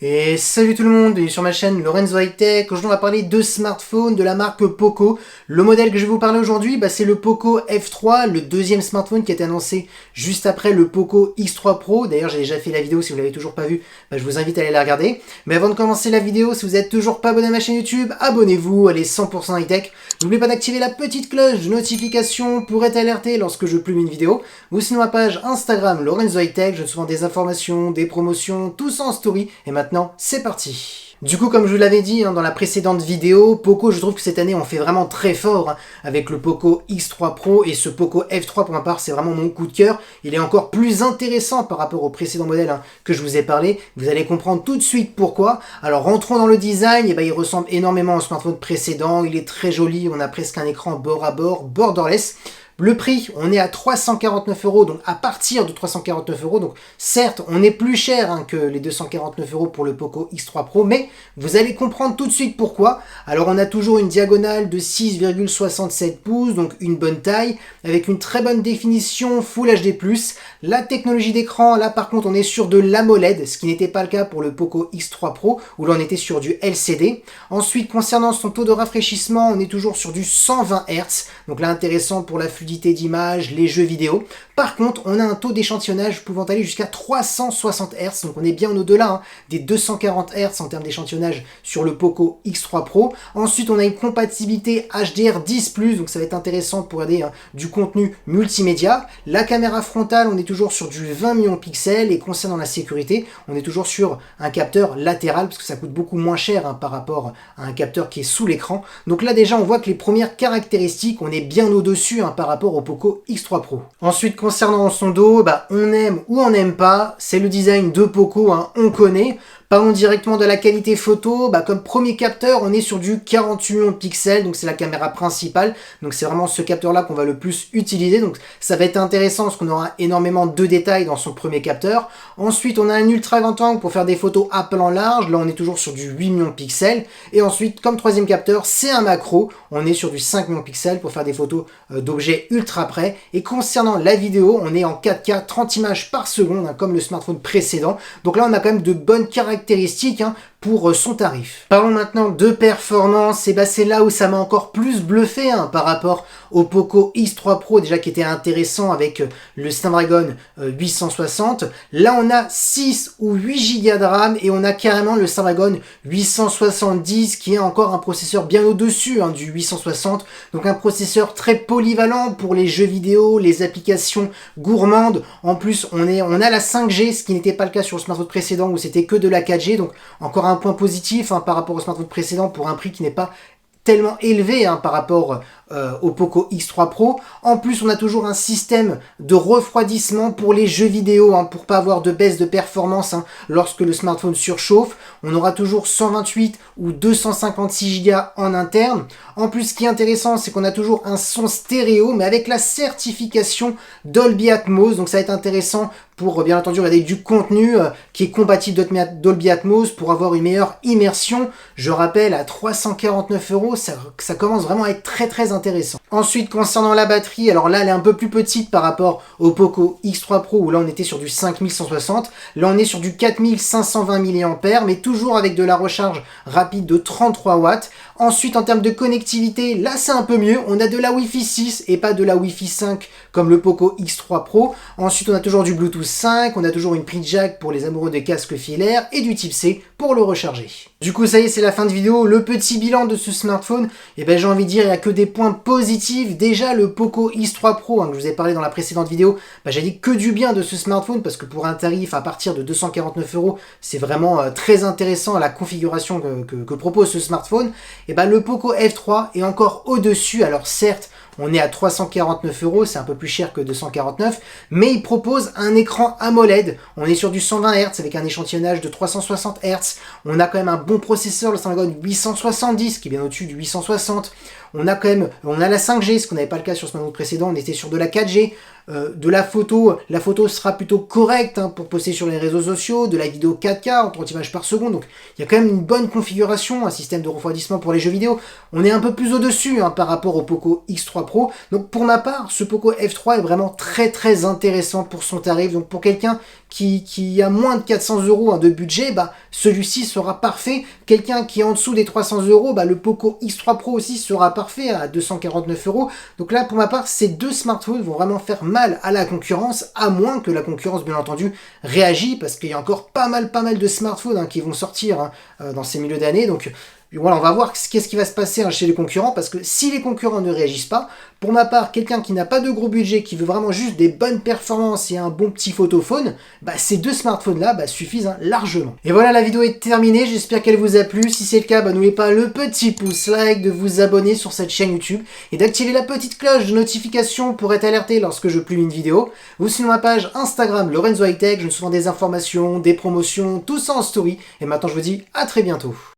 Et salut tout le monde, bienvenue sur ma chaîne Lorenzo High Tech. Aujourd'hui on va parler de smartphones de la marque Poco. Le modèle que je vais vous parler aujourd'hui, c'est le Poco F3, le deuxième smartphone qui a été annoncé juste après le Poco X3 Pro. D'ailleurs j'ai déjà fait la vidéo, si vous l'avez toujours pas vue, je vous invite à aller la regarder. Mais avant de commencer la vidéo, si vous n'êtes toujours pas abonné à ma chaîne YouTube, abonnez-vous, elle est 100% high tech. N'oubliez pas d'activer la petite cloche de notification pour être alerté lorsque je publie une vidéo. Ou sinon ma page Instagram Lorenzo High Tech, je donne souvent des informations, des promotions, tout ça en story. Et maintenant, c'est parti. Du coup, comme je vous l'avais dit dans la précédente vidéo, Poco, je trouve que cette année, on fait vraiment très fort avec le Poco X3 Pro et ce Poco F3 pour ma part, c'est vraiment mon coup de cœur. Il est encore plus intéressant par rapport au précédent modèle que je vous ai parlé. Vous allez comprendre tout de suite pourquoi. Alors, rentrons dans le design. Il ressemble énormément au smartphone précédent. Il est très joli. On a presque un écran bord à bord, borderless. Le prix, on est à 349 €, donc à partir de 349 €. Donc certes, on est plus cher que les 249 € pour le Poco X3 Pro, mais vous allez comprendre tout de suite pourquoi. Alors on a toujours une diagonale de 6,67 pouces, donc une bonne taille, avec une très bonne définition Full HD+. La technologie d'écran, là par contre, on est sur de l'AMOLED, ce qui n'était pas le cas pour le Poco X3 Pro, où l'on était sur du LCD. Ensuite, concernant son taux de rafraîchissement, on est toujours sur du 120 Hz, donc là intéressant pour la fluidité d'image, les jeux vidéo. Par contre, on a un taux d'échantillonnage pouvant aller jusqu'à 360 Hz, donc on est bien au-delà des 240 Hz en termes d'échantillonnage sur le Poco X3 Pro. Ensuite, on a une compatibilité HDR10+, donc ça va être intéressant pour regarder du contenu multimédia. La caméra frontale, on est toujours sur du 20 millions de pixels, et concernant la sécurité, on est toujours sur un capteur latéral, parce que ça coûte beaucoup moins cher par rapport à un capteur qui est sous l'écran. Donc là déjà, on voit que les premières caractéristiques, on est bien au-dessus par rapport au Poco X3 Pro. Ensuite, concernant son dos, on aime ou on n'aime pas, c'est le design de Poco, on connaît. Parlons directement de la qualité photo. Comme premier capteur, on est sur du 48 millions de pixels, donc c'est la caméra principale. Donc c'est vraiment ce capteur-là qu'on va le plus utiliser. Donc ça va être intéressant parce qu'on aura énormément de détails dans son premier capteur. Ensuite, on a un ultra grand angle pour faire des photos à plan large. Là, on est toujours sur du 8 millions de pixels. Et ensuite, comme troisième capteur, c'est un macro. On est sur du 5 millions de pixels pour faire des photos d'objets ultra près. Et concernant la vidéo, on est en 4K 30 images par seconde, comme le smartphone précédent. Donc là, on a quand même de bonnes caractéristiques pour son tarif. Parlons maintenant de performance, et c'est là où ça m'a encore plus bluffé par rapport au Poco X3 Pro, déjà qui était intéressant avec le Snapdragon 860. Là on a 6 ou 8 Go de RAM et on a carrément le Snapdragon 870 qui est encore un processeur bien au-dessus du 860, donc un processeur très polyvalent pour les jeux vidéo, les applications gourmandes. En plus on a la 5G, ce qui n'était pas le cas sur le smartphone précédent où c'était que de la 4G, donc encore un point positif par rapport au smartphone précédent pour un prix qui n'est pas tellement élevé par rapport au Poco X3 Pro. En plus, on a toujours un système de refroidissement pour les jeux vidéo, pour pas avoir de baisse de performance lorsque le smartphone surchauffe. On aura toujours 128 ou 256 Go en interne. En plus, ce qui est intéressant, c'est qu'on a toujours un son stéréo, mais avec la certification Dolby Atmos. Donc ça va être intéressant pour, bien entendu, regarder du contenu qui est compatible Dolby Atmos pour avoir une meilleure immersion. Je rappelle, à 349 €, ça commence vraiment à être très très intéressant. Ensuite, concernant la batterie, alors là elle est un peu plus petite par rapport au Poco X3 Pro où là on était sur du 5160, là on est sur du 4520 mAh, mais toujours avec de la recharge rapide de 33 watts. Ensuite, en termes de connectivité, là c'est un peu mieux, on a de la Wi-Fi 6 et pas de la Wi-Fi 5 comme le Poco X3 Pro. Ensuite, on a toujours du Bluetooth 5, on a toujours une prise jack pour les amoureux des casques filaires et du type C pour le recharger. Du coup, ça y est, c'est la fin de vidéo. Le petit bilan de ce smartphone, j'ai envie de dire, il n'y a que des points positifs. Déjà, le Poco X3 Pro, que je vous ai parlé dans la précédente vidéo, j'ai dit que du bien de ce smartphone parce que pour un tarif à partir de 249 €, c'est vraiment très intéressant la configuration que propose ce smartphone. Et le Poco F3 est encore au-dessus. Alors certes, on est à 349 €, c'est un peu plus cher que 249, mais il propose un écran AMOLED. On est sur du 120 Hz avec un échantillonnage de 360 Hz. On a quand même un bon processeur, le Snapdragon 870 qui est bien au-dessus du 860. On a la 5G, ce qu'on n'avait pas le cas sur ce smartphone précédent, on était sur de la 4G. De la photo sera plutôt correcte pour poster sur les réseaux sociaux, de la vidéo 4K en 30 images par seconde, donc il y a quand même une bonne configuration, un système de refroidissement pour les jeux vidéo. On est un peu plus au-dessus par rapport au Poco X3 X3 Pro. Donc pour ma part, ce Poco F3 est vraiment très intéressant pour son tarif. Donc pour quelqu'un qui a moins de 400 € de budget, bah, celui-ci sera parfait. Quelqu'un qui est en dessous des 300 €, bah, le Poco X3 Pro aussi sera parfait à 249 €. Donc là, pour ma part, ces deux smartphones vont vraiment faire mal à la concurrence, à moins que la concurrence, bien entendu, réagisse, parce qu'il y a encore pas mal de smartphones qui vont sortir dans ces milieux d'année. Donc voilà, on va voir qu'est-ce qui va se passer chez les concurrents, parce que si les concurrents ne réagissent pas, pour ma part, quelqu'un qui n'a pas de gros budget, qui veut vraiment juste des bonnes performances et un bon petit photophone, bah, ces deux smartphones-là suffisent largement. Et voilà, la vidéo est terminée, j'espère qu'elle vous a plu. Si c'est le cas, n'oubliez pas le petit pouce like, de vous abonner sur cette chaîne YouTube et d'activer la petite cloche de notification pour être alerté lorsque je publie une vidéo. Ou sinon ma page Instagram Lorenzo High Tech, je mets souvent des informations, des promotions, tout ça en story. Et maintenant je vous dis à très bientôt.